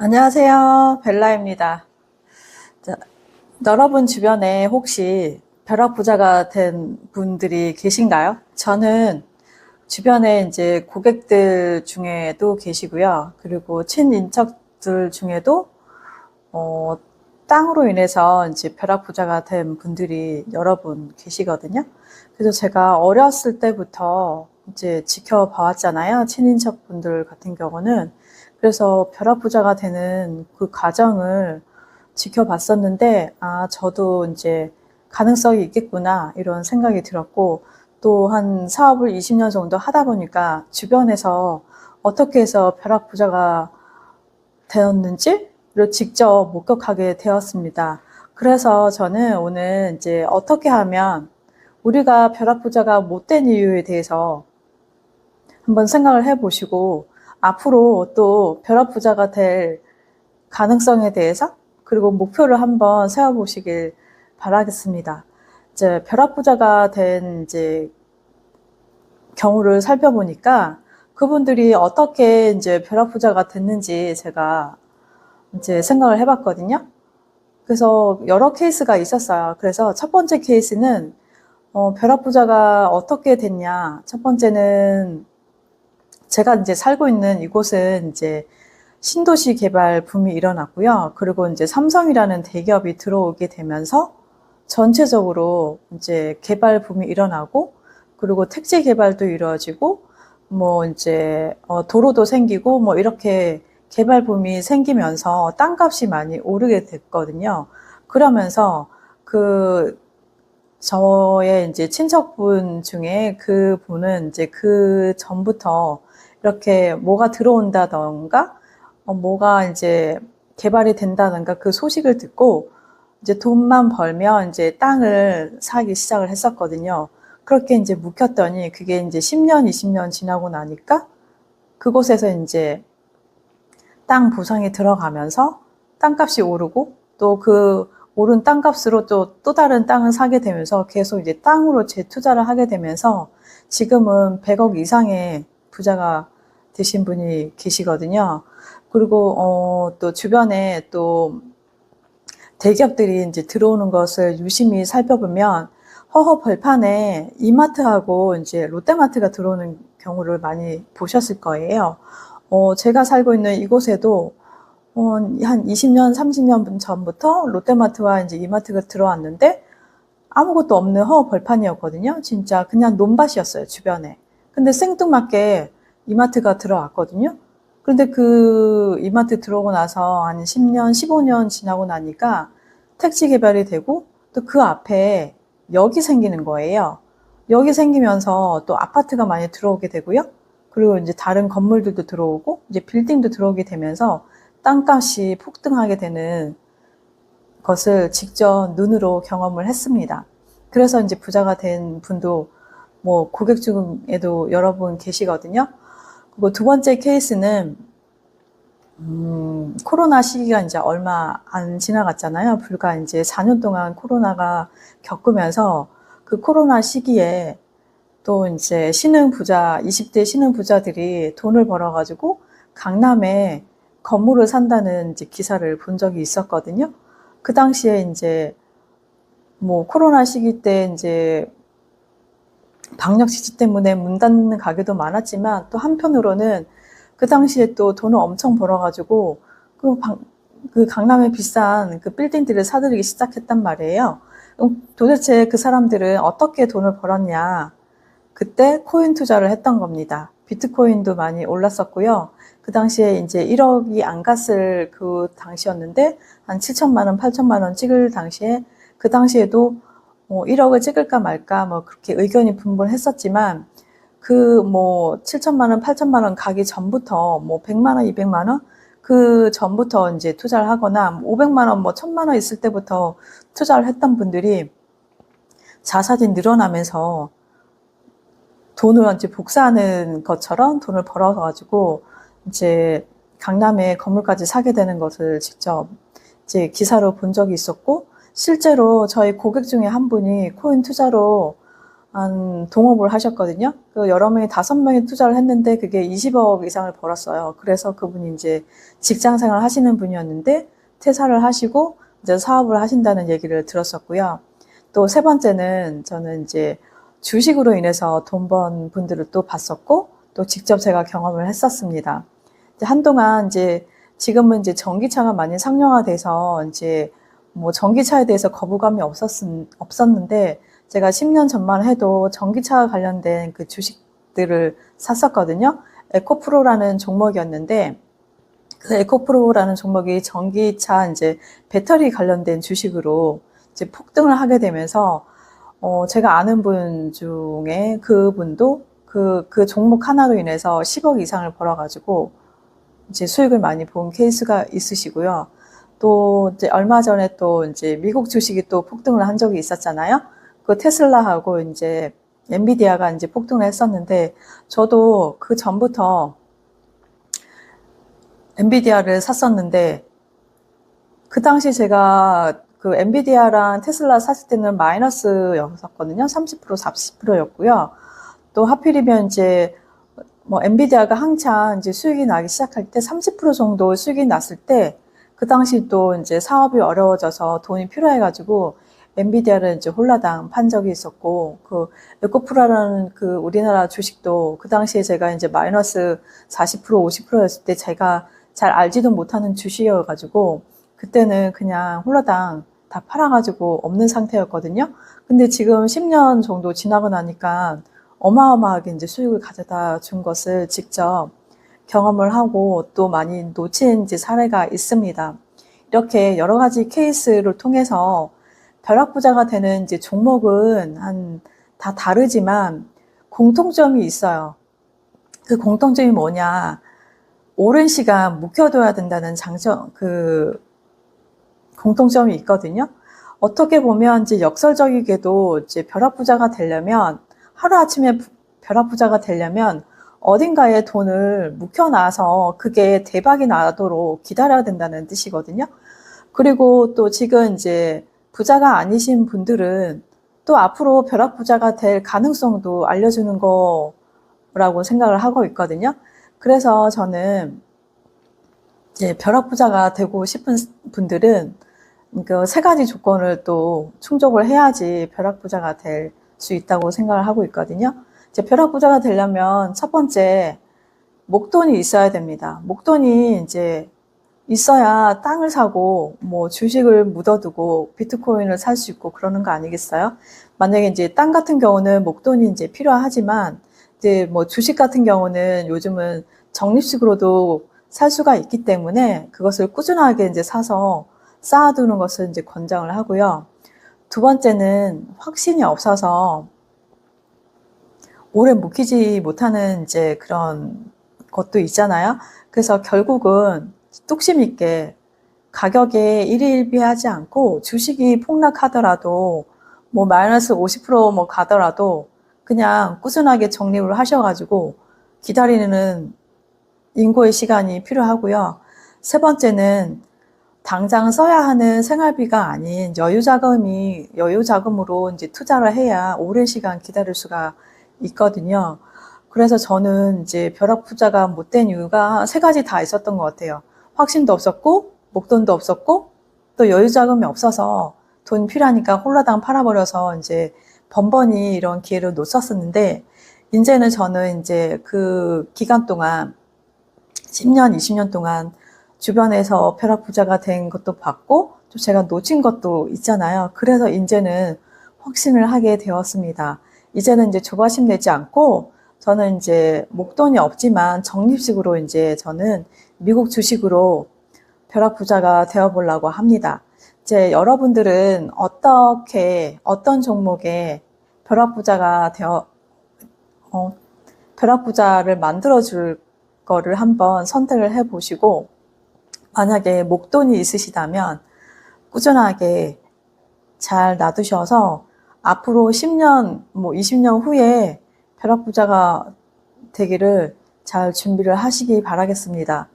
안녕하세요. 벨라입니다. 자, 여러분 주변에 혹시 벼락부자가 된 분들이 계신가요? 저는 주변에 이제 고객들 중에도 계시고요. 그리고 친인척들 중에도 어, 땅으로 인해서 이제 벼락부자가 된 분들이 여러 분 계시거든요. 그래서 제가 어렸을 때부터 이제 지켜봐왔잖아요. 친인척 분들 같은 경우는. 그래서 벼락부자가 되는 그 과정을 지켜봤었는데, 아, 저도 이제 가능성이 있겠구나, 이런 생각이 들었고, 또 한 사업을 20년 정도 하다 보니까 주변에서 어떻게 해서 벼락부자가 되었는지를 직접 목격하게 되었습니다. 그래서 저는 오늘 이제 어떻게 하면 우리가 벼락부자가 못 된 이유에 대해서 한번 생각을 해보시고 앞으로 또 벼락부자가 될 가능성에 대해서 그리고 목표를 한번 세워보시길 바라겠습니다. 이제 벼락부자가 된 이제 경우를 살펴보니까 그분들이 어떻게 이제 벼락부자가 됐는지 제가 이제 생각을 해봤거든요. 그래서 여러 케이스가 있었어요. 그래서 첫 번째 케이스는 벼락부자가 어떻게 됐냐. 첫 번째는 제가 이제 살고 있는 이곳은 이제 신도시 개발 붐이 일어났고요. 그리고 이제 삼성이라는 대기업이 들어오게 되면서 전체적으로 이제 개발 붐이 일어나고, 그리고 택지 개발도 이루어지고, 뭐 이제 도로도 생기고, 뭐 이렇게 개발 붐이 생기면서 땅값이 많이 오르게 됐거든요. 그러면서 저의 이제 친척분 중에 그 분은 이제 그 전부터 이렇게 뭐가 들어온다던가, 뭐가 이제 개발이 된다던가 그 소식을 듣고 이제 돈만 벌면 이제 땅을 사기 시작을 했었거든요. 그렇게 이제 묵혔더니 그게 이제 10년, 20년 지나고 나니까 그곳에서 이제 땅 부상이 들어가면서 땅값이 오르고 또 그 오른 땅값으로 또 다른 땅을 사게 되면서 계속 이제 땅으로 재투자를 하게 되면서 지금은 100억 이상의 부자가 되신 분이 계시거든요. 그리고 또 주변에 또 대기업들이 이제 들어오는 것을 유심히 살펴보면 허허 벌판에 이마트하고 이제 롯데마트가 들어오는 경우를 많이 보셨을 거예요. 제가 살고 있는 이곳에도 한 20년, 30년 전부터 롯데마트와 이제 이마트가 들어왔는데 아무것도 없는 허허 벌판이었거든요. 진짜 그냥 논밭이었어요, 주변에. 근데 생뚱맞게 이마트가 들어왔거든요. 그런데 그 이마트 들어오고 나서 한 10년, 15년 지나고 나니까 택지 개발이 되고 또 그 앞에 역이 생기는 거예요. 역이 생기면서 또 아파트가 많이 들어오게 되고요. 그리고 이제 다른 건물들도 들어오고 이제 빌딩도 들어오게 되면서 땅값이 폭등하게 되는 것을 직접 눈으로 경험을 했습니다. 그래서 이제 부자가 된 분도 뭐 고객 중에도 여러 분 계시거든요. 그리고 두 번째 케이스는 코로나 시기가 이제 얼마 안 지나갔잖아요. 불과 이제 4년 동안 코로나가 겪으면서 그 코로나 시기에 또 이제 신흥부자, 20대 신흥부자들이 돈을 벌어가지고 강남에 건물을 산다는 이제 기사를 본 적이 있었거든요. 그 당시에 이제 뭐 코로나 시기 때 이제 방역 지침 때문에 문 닫는 가게도 많았지만 또 한편으로는 그 당시에 또 돈을 엄청 벌어가지고 그 강남의 비싼 그 빌딩들을 사들이기 시작했단 말이에요. 도대체 그 사람들은 어떻게 돈을 벌었냐? 그때 코인 투자를 했던 겁니다. 비트코인도 많이 올랐었고요. 그 당시에 이제 1억이 안 갔을 그 당시였는데 한 7천만 원, 8천만 원 찍을 당시에 그 당시에도 1억을 찍을까 말까 뭐 그렇게 의견이 분분했었지만 그 뭐 7천만 원, 8천만 원 가기 전부터 뭐 100만 원, 200만 원 그 전부터 이제 투자를 하거나 500만 원, 뭐 1000만 원 있을 때부터 투자를 했던 분들이 자산이 늘어나면서 돈을 이제 복사하는 것처럼 돈을 벌어가지고 이제 강남에 건물까지 사게 되는 것을 직접 이제 기사로 본 적이 있었고, 실제로 저희 고객 중에 한 분이 코인 투자로 동업을 하셨거든요. 그 여러 명이 5명이 투자를 했는데 그게 20억 이상을 벌었어요. 그래서 그분이 이제 직장 생활 하시는 분이었는데 퇴사를 하시고 이제 사업을 하신다는 얘기를 들었었고요. 또 세 번째는 저는 이제 주식으로 인해서 돈 번 분들을 또 봤었고 또 직접 제가 경험을 했었습니다. 이제 한동안 이제 지금은 이제 전기차가 많이 상용화돼서 이제 뭐 전기차에 대해서 거부감이 없었는데 제가 10년 전만 해도 전기차 관련된 그 주식들을 샀었거든요. 에코프로라는 종목이었는데 그 에코프로라는 종목이 전기차 이제 배터리 관련된 주식으로 이제 폭등을 하게 되면서 제가 아는 분 중에 그분도 그 종목 하나로 인해서 10억 이상을 벌어가지고 이제 수익을 많이 본 케이스가 있으시고요. 또 이제 얼마 전에 또 이제 미국 주식이 또 폭등을 한 적이 있었잖아요. 그 테슬라하고 이제 엔비디아가 이제 폭등을 했었는데 저도 그 전부터 엔비디아를 샀었는데 그 당시 제가 그 엔비디아랑 테슬라 샀을 때는 마이너스였었거든요. 30%, 40%였고요. 또 하필이면 이제 뭐 엔비디아가 한창 이제 수익이 나기 시작할 때 30% 정도 수익이 났을 때 그 당시 또 이제 사업이 어려워져서 돈이 필요해가지고 엔비디아를 이제 홀라당 판 적이 있었고 그 에코프라라는 그 우리나라 주식도 그 당시에 제가 이제 마이너스 40% 50%였을 때 제가 잘 알지도 못하는 주식이어가지고 그때는 그냥 홀라당 다 팔아가지고 없는 상태였거든요. 근데 지금 10년 정도 지나고 나니까 어마어마하게 이제 수익을 가져다 준 것을 직접 경험을 하고 또 많이 놓친 이제 사례가 있습니다. 이렇게 여러 가지 케이스를 통해서 벼락부자가 되는 이제 종목은 다 다르지만 공통점이 있어요. 그 공통점이 뭐냐? 오랜 시간 묵혀둬야 된다는 공통점이 있거든요. 어떻게 보면 이제 역설적이게도 이제 벼락부자가 되려면 하루아침에 벼락부자가 되려면 어딘가에 돈을 묵혀놔서 그게 대박이 나도록 기다려야 된다는 뜻이거든요. 그리고 또 지금 이제 부자가 아니신 분들은 또 앞으로 벼락부자가 될 가능성도 알려주는 거라고 생각을 하고 있거든요. 그래서 저는 이제 벼락부자가 되고 싶은 분들은 그 세 가지 조건을 또 충족을 해야지 벼락부자가 될 수 있다고 생각을 하고 있거든요. 이제 벼락부자가 되려면 첫 번째 목돈이 있어야 됩니다. 목돈이 이제 있어야 땅을 사고 뭐 주식을 묻어두고 비트코인을 살 수 있고 그러는 거 아니겠어요? 만약에 이제 땅 같은 경우는 목돈이 이제 필요하지만 이제 뭐 주식 같은 경우는 요즘은 적립식으로도 살 수가 있기 때문에 그것을 꾸준하게 이제 사서 쌓아두는 것을 이제 권장을 하고요. 두 번째는 확신이 없어서 오래 묵히지 못하는 이제 그런 것도 있잖아요. 그래서 결국은 뚝심 있게 가격에 일희일비하지 않고 주식이 폭락하더라도 뭐 마이너스 50%뭐 가더라도 그냥 꾸준하게 적립을 하셔가지고 기다리는 인고의 시간이 필요하고요. 세 번째는 당장 써야 하는 생활비가 아닌 여유자금으로 이제 투자를 해야 오랜 시간 기다릴 수가 있거든요. 그래서 저는 이제 벼락부자가 못 된 이유가 세 가지 다 있었던 것 같아요. 확신도 없었고, 목돈도 없었고, 또 여유자금이 없어서 돈 필요하니까 홀라당 팔아버려서 이제 번번이 이런 기회를 놓쳤었는데, 이제는 저는 이제 그 기간 동안 10년, 20년 동안 주변에서 벼락부자가 된 것도 봤고 또 제가 놓친 것도 있잖아요. 그래서 이제는 확신을 하게 되었습니다. 이제는 이제 조바심 내지 않고 저는 이제 목돈이 없지만 적립식으로 이제 저는 미국 주식으로 벼락부자가 되어보려고 합니다. 이제 여러분들은 어떤 종목에 벼락부자가 벼락부자를 만들어줄 거를 한번 선택을 해보시고 만약에 목돈이 있으시다면 꾸준하게 잘 놔두셔서 앞으로 10년, 뭐 20년 후에 벼락부자가 되기를 잘 준비를 하시기 바라겠습니다.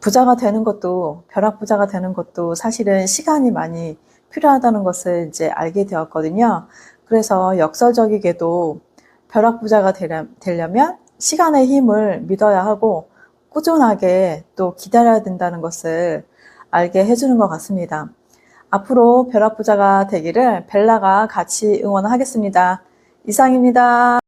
부자가 되는 것도, 벼락부자가 되는 것도 사실은 시간이 많이 필요하다는 것을 이제 알게 되었거든요. 그래서 역설적이게도 벼락부자가 되려면 시간의 힘을 믿어야 하고 꾸준하게 또 기다려야 된다는 것을 알게 해주는 것 같습니다. 앞으로 벼락부자가 되기를 벨라가 같이 응원하겠습니다. 이상입니다.